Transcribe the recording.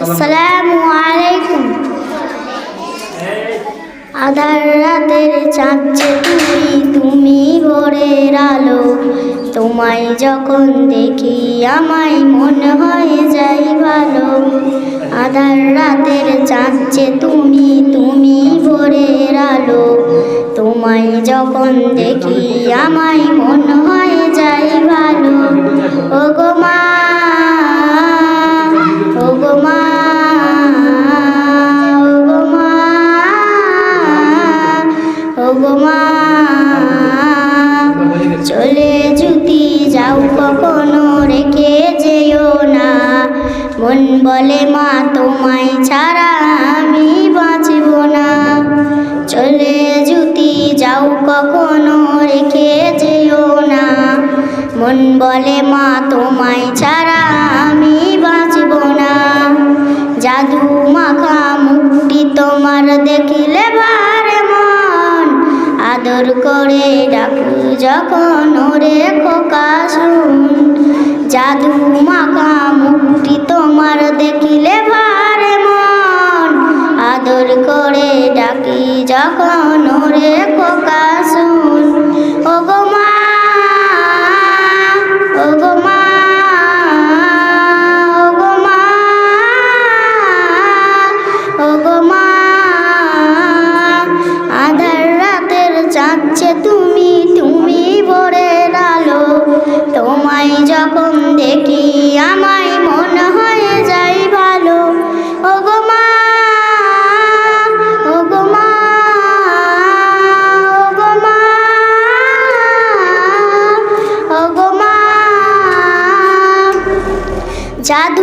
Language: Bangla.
আসসালামু আলাইকুম। আধার রাতের চাঁদছে তুমি ভোরের আলো। তোমায় যখন দেখি আমায় মনে হয়ে যায় ভালো। আধার রাতের চাঁদছে তুমি ভোরের আলো। তোমায় যখন দেখি আমায় মনে হয়ে যায় ভালো। ওগো মা, ওগো মা, ওগো মা, ওগো মা, চলে যদি যাও কখনো রেখে যেও না। মন বলে মা তোমায় ছাড়া আমি বাঁচব না। চলে যদি যাও কখনো রেখে যেও না। মন বলে মা তোমায় ছাড়া আমি বাঁচব না। জাদু মাখা মুখটি তোমার দেখিলে ভারে মন। আদর করে ডাকু যখন ওরে খোকা শুন। জাদু মাখা মুখটি তোমার দেখিলে ভারে মন। আদর করে ডাকি যখন ওরে খোকা শুন। ওগো মা, ওগো মা, ওগো মা, ওগো মা, আধার রাতের চাঁদছে তুমি ভোরের আলো। তোমায় যখন দেখি আমায় মনে হয়ে যায় ভালো। ওগো মা, ওগো মা, ওগো মা, ওগো মা, জাদু